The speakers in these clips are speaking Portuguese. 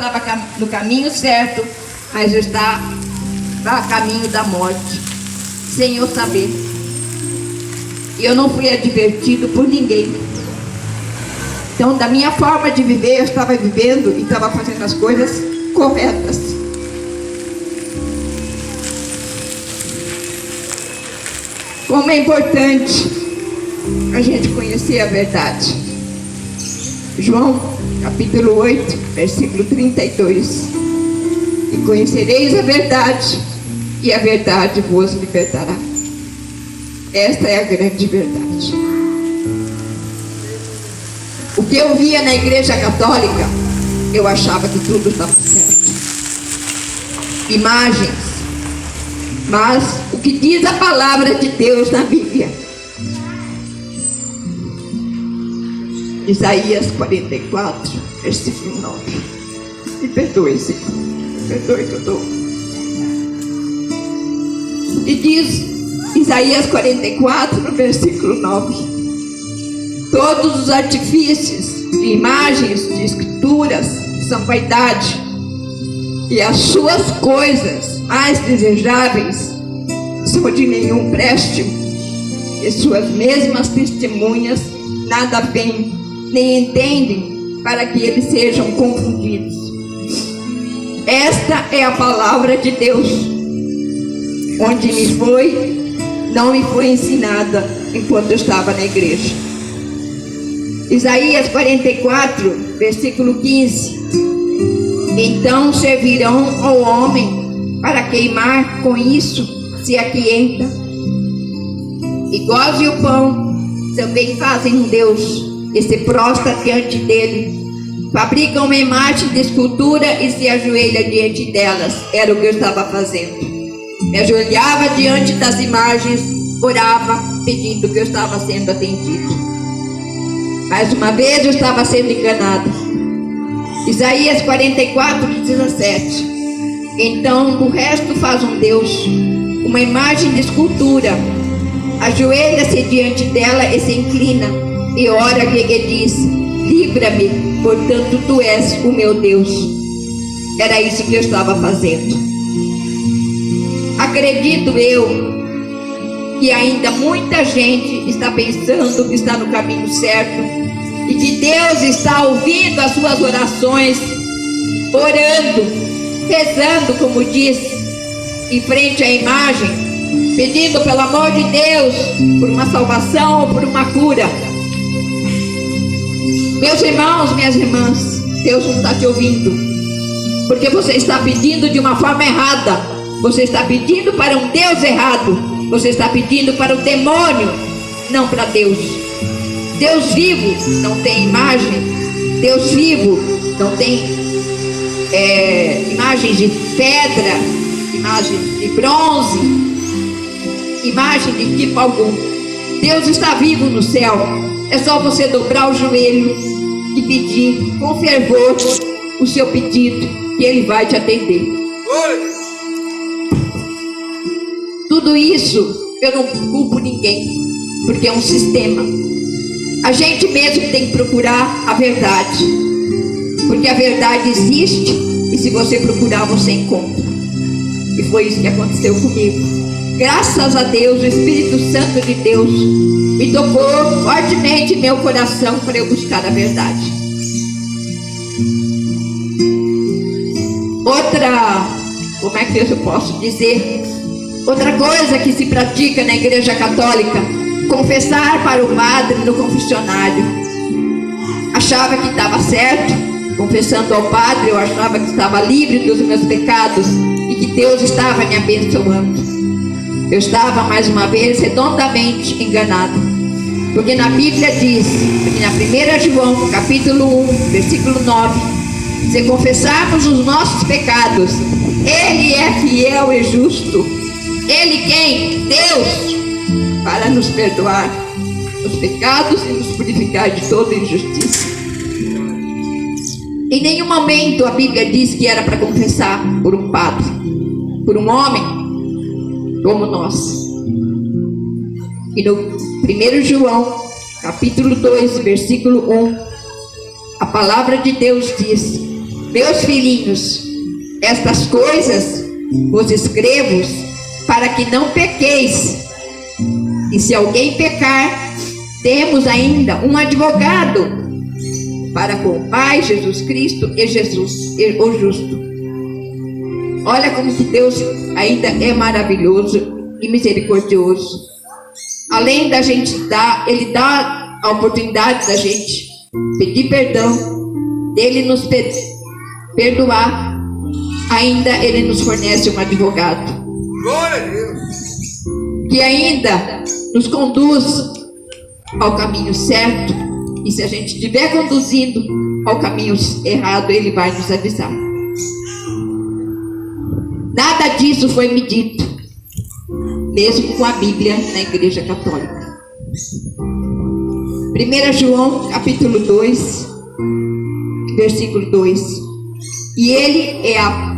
estava no caminho certo, mas eu estava a caminho da morte, sem eu saber. E eu não fui advertido por ninguém. Então, da minha forma de viver, eu estava vivendo e estava fazendo as coisas corretas. Como é importante a gente conhecer a verdade. João, capítulo 8, versículo 32. E conhecereis a verdade, e a verdade vos libertará. Esta é a grande verdade. O que eu via na igreja católica, eu achava que tudo estava certo. Imagens. Mas o que diz a palavra de Deus na Bíblia? Isaías 44, versículo 9. Me perdoe, Senhor. Perdoe que eu dou. E diz Isaías 44, versículo 9. Todos os artifícios de imagens, de escrituras, são vaidade. E as suas coisas mais desejáveis são de nenhum préstimo. E suas mesmas testemunhas nada veem, nem entendem, para que eles sejam confundidos. Esta é a palavra de Deus, onde não me foi ensinada enquanto eu estava na igreja. Isaías 44, versículo 15. Então servirão ao homem para queimar, com isso se aquieta. E goze o pão, também fazem um Deus, e se prostra diante dele. Fabricam uma imagem de escultura e se ajoelha diante delas. Era o que eu estava fazendo. Me ajoelhava diante das imagens, orava, pedindo que eu estava sendo atendido. Mais uma vez eu estava sendo enganado. Isaías 44, 17. Então o resto faz um Deus, uma imagem de escultura, ajoelha-se diante dela e se inclina, e ora e diz: livra-me, portanto tu és o meu Deus. Era isso que eu estava fazendo. Acredito eu que ainda muita gente está pensando que está no caminho certo, e que Deus está ouvindo as suas orações, orando, rezando, como diz, em frente à imagem, pedindo pelo amor de Deus por uma salvação ou por uma cura. Meus irmãos, minhas irmãs, Deus não está te ouvindo, porque você está pedindo de uma forma errada. Você está pedindo para um Deus errado. Você está pedindo para o demônio, não para Deus. Deus vivo não tem imagem. Deus vivo não tem imagens de pedra, imagens de bronze, imagem de tipo algum. Deus está vivo no céu. É só você dobrar o joelho e pedir com fervor o seu pedido, que Ele vai te atender. Tudo isso eu não culpo ninguém, porque é um sistema. A gente mesmo tem que procurar a verdade, porque a verdade existe, e se você procurar, você encontra. E foi isso que aconteceu comigo. Graças a Deus, o Espírito Santo de Deus me tocou fortemente em meu coração para eu buscar a verdade. Como é que eu posso dizer? Outra coisa que se pratica na igreja católica: confessar para o padre no confessionário. Achava que estava certo, confessando ao padre, eu achava que estava livre dos meus pecados e que Deus estava me abençoando. Eu estava mais uma vez redondamente enganado, porque na Bíblia diz, na 1 João capítulo 1, versículo 9: se confessarmos os nossos pecados, Ele é fiel e justo. Ele quem? Deus, para nos perdoar os pecados e nos purificar de toda injustiça. Em nenhum momento a Bíblia diz que era para confessar por um padre, por um homem como nós. E no 1 João capítulo 2, versículo 1, a palavra de Deus diz: Meus filhinhos, estas coisas vos escrevo para que não pequeis. E se alguém pecar, temos ainda um advogado para com o Pai, Jesus Cristo e Jesus, o justo. Olha como que Deus ainda é maravilhoso e misericordioso. Além da gente dar, Ele dá a oportunidade da gente pedir perdão, dele nos perdoar, ainda Ele nos fornece um advogado. Glória a Deus. Que ainda nos conduz ao caminho certo. E se a gente estiver conduzindo ao caminho errado, Ele vai nos avisar. Nada disso foi me dito, mesmo com a Bíblia na Igreja Católica. 1 João capítulo 2, versículo 2. E Ele é a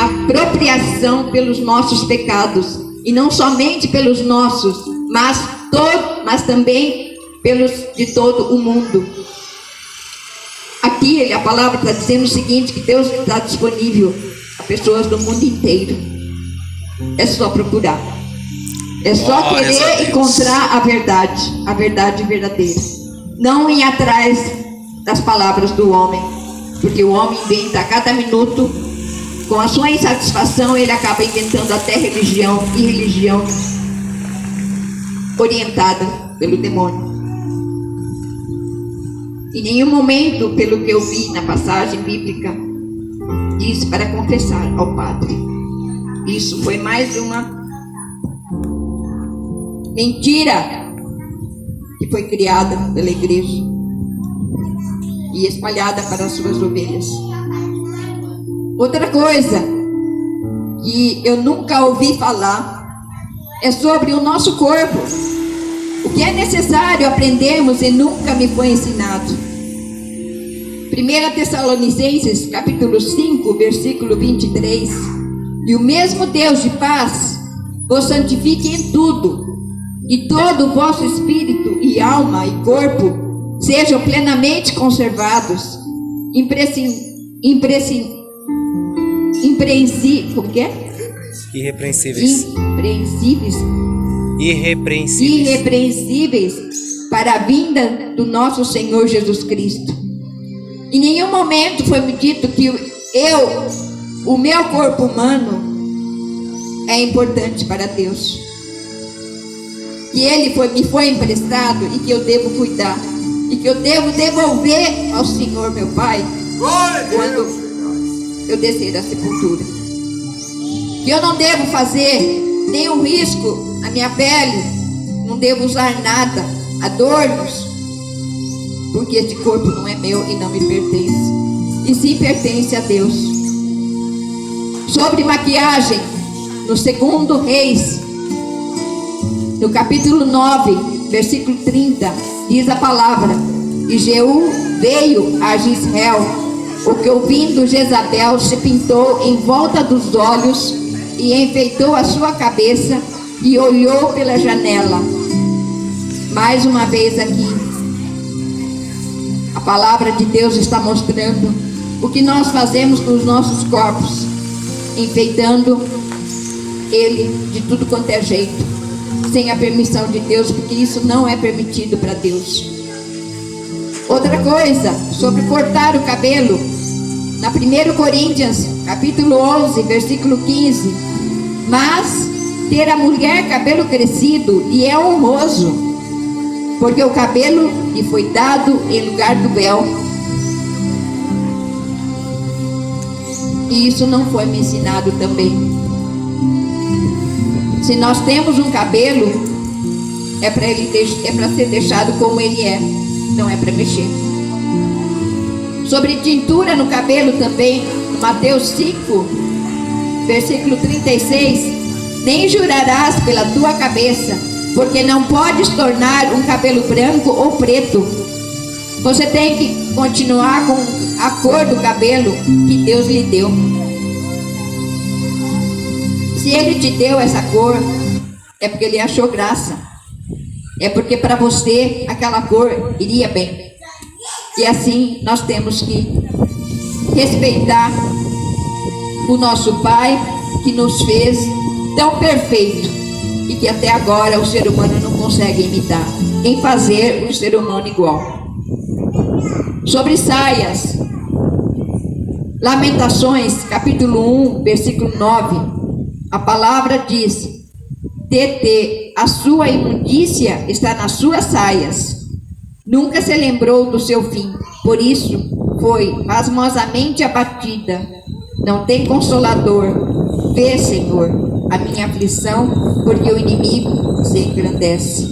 apropriação pelos nossos pecados, e não somente pelos nossos, mas também pelos de todo o mundo. Aqui a palavra está dizendo o seguinte, que Deus está disponível a pessoas do mundo inteiro. É só procurar. É só querer encontrar a verdade verdadeira. Não ir atrás das palavras do homem, porque o homem inventa a cada minuto, com a sua insatisfação, ele acaba inventando até religião, e religião orientada pelo demônio. Em nenhum momento, pelo que eu vi na passagem bíblica, diz para confessar ao padre. Isso foi mais uma mentira que foi criada pela igreja e espalhada para as suas ovelhas. Outra coisa que eu nunca ouvi falar é sobre o nosso corpo. O que é necessário aprendermos e nunca me foi ensinado. 1 Tessalonicenses capítulo 5, versículo 23. E o mesmo Deus de paz vos santifique em tudo, e todo o vosso espírito e alma e corpo sejam plenamente conservados, irrepreensíveis para a vinda do nosso Senhor Jesus Cristo. Em nenhum momento foi me dito que o meu corpo humano é importante para Deus, que ele me foi emprestado e que eu devo cuidar, e que eu devo devolver ao Senhor meu Pai quando eu descer da sepultura. Que eu não devo fazer nenhum risco na minha pele, não devo usar nada, adornos, porque este corpo não é meu e não me pertence, e sim pertence a Deus. Sobre maquiagem, no 2 Reis, no capítulo 9, versículo 30, diz a palavra: e Jeú veio a Jezreel, o que ouvindo Jezabel se pintou em volta dos olhos e enfeitou a sua cabeça e olhou pela janela. Mais uma vez aqui, a palavra de Deus está mostrando o que nós fazemos com os nossos corpos, enfeitando ele de tudo quanto é jeito, sem a permissão de Deus, porque isso não é permitido para Deus. Outra coisa, sobre cortar o cabelo, na 1 Coríntios, capítulo 11, versículo 15, mas ter a mulher cabelo crescido lhe é honroso, porque o cabelo lhe foi dado em lugar do véu. E isso não foi me ensinado também. Se nós temos um cabelo, é para ser deixado como ele é, não é para mexer. Sobre tintura no cabelo também, Mateus 5, versículo 36, nem jurarás pela tua cabeça, porque não podes tornar um cabelo branco ou preto. Você tem que continuar com a cor do cabelo que Deus lhe deu. Se Ele te deu essa cor, é porque Ele achou graça. É porque para você aquela cor iria bem. E assim nós temos que respeitar o nosso Pai que nos fez tão perfeito e que até agora o ser humano não consegue imitar, em fazer o ser humano igual. Sobre saias, Lamentações, capítulo 1, versículo 9, a palavra diz: TT, a sua imundícia está nas suas saias. Nunca se lembrou do seu fim, por isso foi pasmosamente abatida. Não tem consolador. Vê, Senhor, a minha aflição, porque o inimigo se engrandece.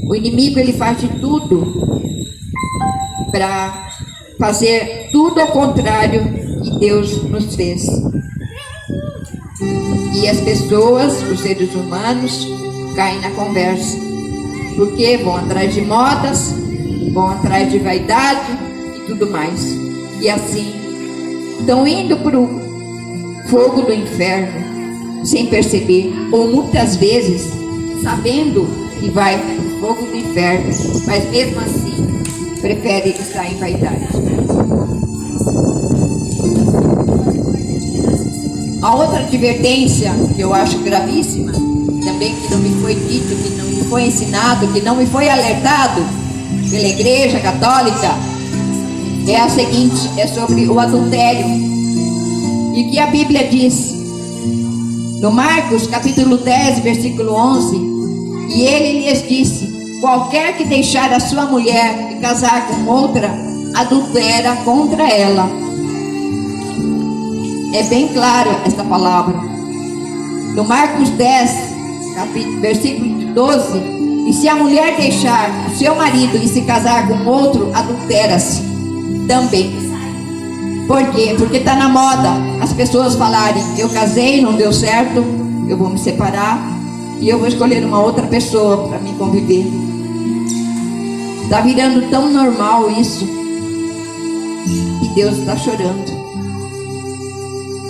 O inimigo, ele faz de tudo para fazer tudo ao contrário que Deus nos fez. E as pessoas, os seres humanos, caem na conversa, porque vão atrás de modas, vão atrás de vaidade e tudo mais. E assim, estão indo para o fogo do inferno, sem perceber, ou muitas vezes, sabendo que vai para o fogo do inferno, mas mesmo assim, prefere estar em vaidade. A outra advertência que eu acho gravíssima, também que não me foi dito, que não me foi ensinado, que não me foi alertado pela Igreja Católica, é a seguinte: é sobre o adultério. E que a Bíblia diz no Marcos capítulo 10, versículo 11: e ele lhes disse: qualquer que deixar a sua mulher e casar com outra, adultera contra ela. É bem claro esta palavra. No Marcos 10, versículo 12: e se a mulher deixar o seu marido e se casar com outro, adultera-se também. Por quê? Porque está na moda as pessoas falarem: eu casei, não deu certo, eu vou me separar e eu vou escolher uma outra pessoa para me conviver. Está virando tão normal isso que Deus está chorando.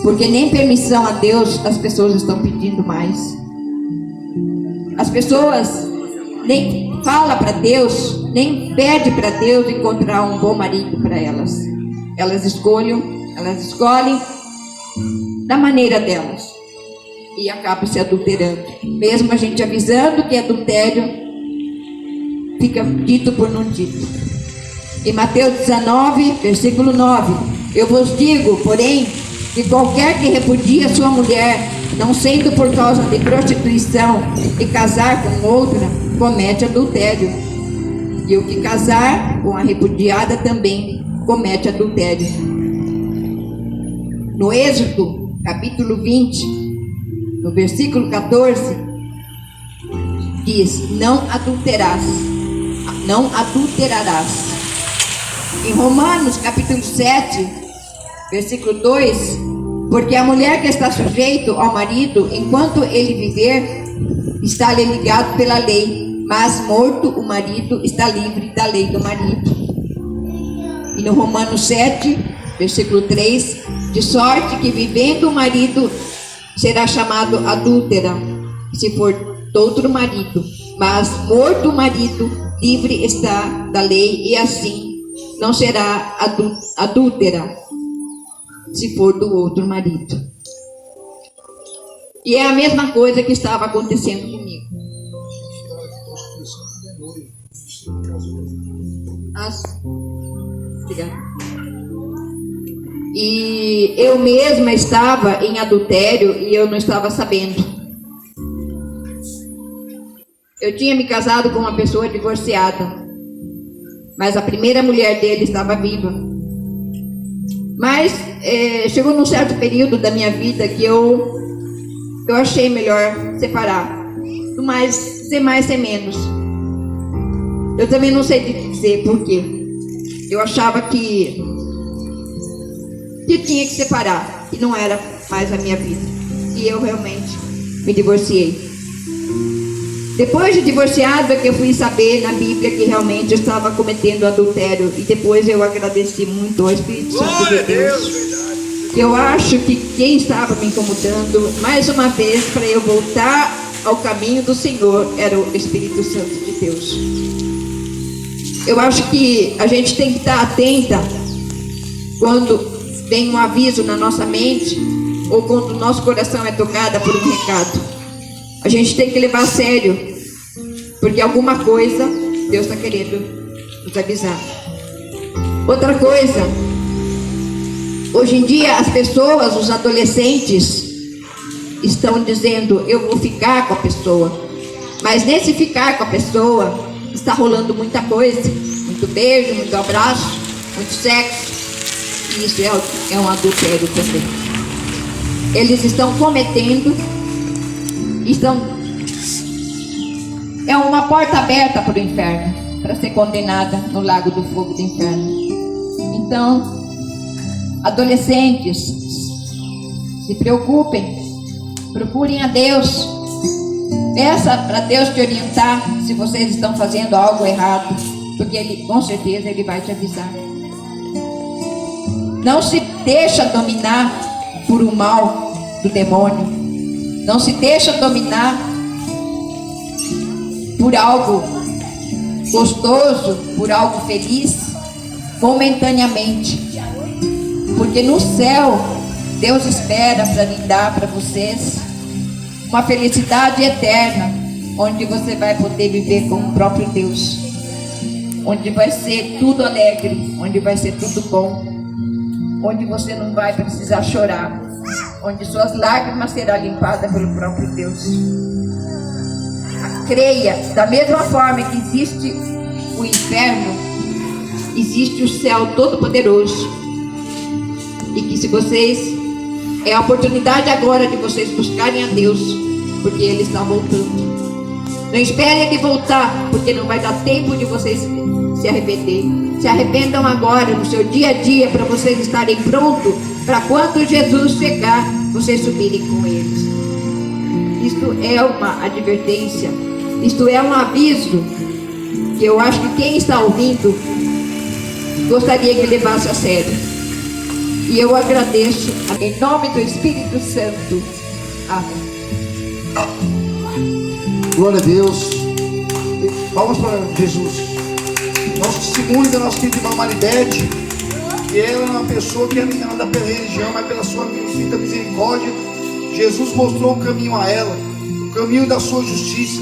Porque nem permissão a Deus as pessoas estão pedindo mais. As pessoas nem falam para Deus, nem pedem para Deus encontrar um bom marido para elas. Elas escolhem da maneira delas e acabam se adulterando. Mesmo a gente avisando que é adultério, fica dito por não dito. Em Mateus 19, versículo 9: eu vos digo, porém, que qualquer que repudia sua mulher, não sendo por causa de prostituição, e casar com outra, comete adultério. E o que casar com a repudiada também comete adultério. No Êxodo, capítulo 20, no versículo 14, diz: não adulterarás. Em Romanos, capítulo 7, versículo 2: porque a mulher que está sujeita ao marido, enquanto ele viver, está-lhe ligado pela lei, mas morto o marido está livre da lei do marido. E no Romanos 7, versículo 3: de sorte que vivendo o marido será chamado adúltera, se for de outro marido, mas morto o marido, livre está da lei, e assim não será adúltera, se for do outro marido. E é a mesma coisa que estava acontecendo comigo. E eu mesma estava em adultério e eu não estava sabendo. Eu tinha me casado com uma pessoa divorciada, mas a primeira mulher dele estava viva. Mas chegou num certo período da minha vida que eu achei melhor separar. Do mais, ser mais, ser menos. Eu também não sei dizer por quê. Eu achava que tinha que separar, que não era mais a minha vida. E eu realmente me divorciei. Depois de divorciado é que eu fui saber na Bíblia que realmente eu estava cometendo adultério. E depois eu agradeci muito ao Espírito Santo de Deus. Eu acho que quem estava me incomodando, mais uma vez, para eu voltar ao caminho do Senhor, era o Espírito Santo de Deus. Eu acho que a gente tem que estar atenta quando vem um aviso na nossa mente, ou quando o nosso coração é tocado por um recado, a gente tem que levar a sério, porque alguma coisa Deus está querendo nos avisar. Outra coisa, hoje em dia as pessoas, os adolescentes, estão dizendo: eu vou ficar com a pessoa. Mas nesse ficar com a pessoa, está rolando muita coisa, muito beijo, muito abraço, muito sexo. E isso é um adultério também. Eles estão cometendo, é uma porta aberta para o inferno, para ser condenada no lago do fogo do inferno. Então, adolescentes, se preocupem, procurem a Deus, peça para Deus te orientar se vocês estão fazendo algo errado, porque com certeza Ele vai te avisar. Não se deixa dominar por um mal do demônio, não se deixa dominar por algo gostoso, por algo feliz, momentaneamente, porque no céu Deus espera para lhe dar para vocês uma felicidade eterna, onde você vai poder viver com o próprio Deus, onde vai ser tudo alegre, onde vai ser tudo bom, onde você não vai precisar chorar, onde suas lágrimas serão limpadas pelo próprio Deus. Creia, da mesma forma que existe o inferno, existe o céu todo-poderoso. E que se vocês, é a oportunidade agora de vocês buscarem a Deus, porque Ele está voltando. Não esperem Ele voltar, porque não vai dar tempo de vocês se arrepender. Se arrependam agora, no seu dia a dia, para vocês estarem prontos, para quando Jesus chegar, vocês subirem com Ele. Isto é uma advertência, isto é um aviso, que eu acho que quem está ouvindo gostaria que levasse a sério. E eu agradeço em nome do Espírito Santo. Amém. Glória a Deus. Vamos para Jesus. Nosso testemunho da nossa querida irmã Maribete, que ela é uma pessoa que é enganada pela religião, mas pela sua infinita misericórdia, Jesus mostrou o caminho a ela, o caminho da sua justiça,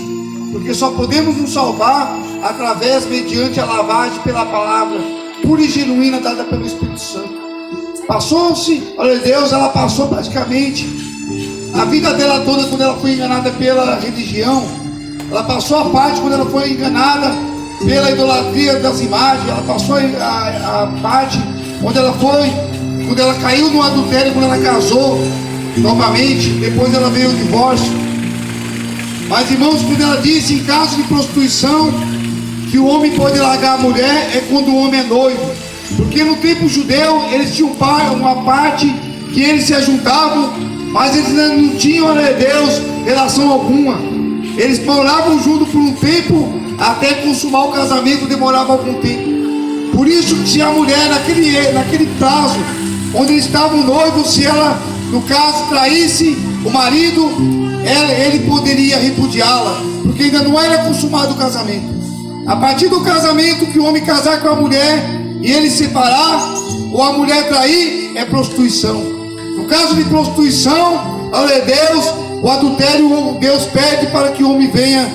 porque só podemos nos salvar através, mediante a lavagem pela palavra pura e genuína dada pelo Espírito Santo. Passou-se, olha Deus, ela passou praticamente a vida dela toda quando ela foi enganada pela religião. Ela passou a parte quando ela foi enganada pela idolatria das imagens. Ela passou a parte quando ela caiu no adultério, quando ela casou novamente, depois ela veio o divórcio. Mas irmãos, quando ela disse em caso de prostituição que o homem pode largar a mulher, é quando o homem é noivo. Porque no tempo judeu eles tinham uma parte que eles se ajuntavam, mas eles não tinham, olha Deus, relação alguma. Eles moravam juntos por um tempo, até consumar o casamento demorava algum tempo. Por isso que se a mulher naquele prazo, onde eles estavam noivos, se ela, no caso, traísse o marido, ele poderia repudiá-la, porque ainda não era consumado o casamento. A partir do casamento, que o homem casar com a mulher e ele separar, ou a mulher trair, é prostituição. No caso de prostituição, aleluia Deus, o adultério, Deus pede para que o homem venha,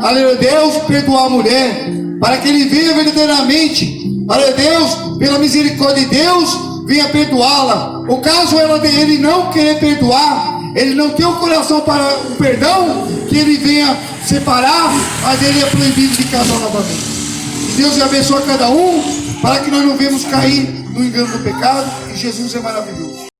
aleluia Deus, perdoar a mulher, para que ele venha verdadeiramente, aleluia Deus, pela misericórdia de Deus, venha perdoá-la. O caso ele não querer perdoar, ele não tem o coração para o perdão, que ele venha separar, mas ele é proibido de casar novamente. Que Deus abençoe a cada um, para que nós não venhamos cair no engano do pecado, e Jesus é maravilhoso.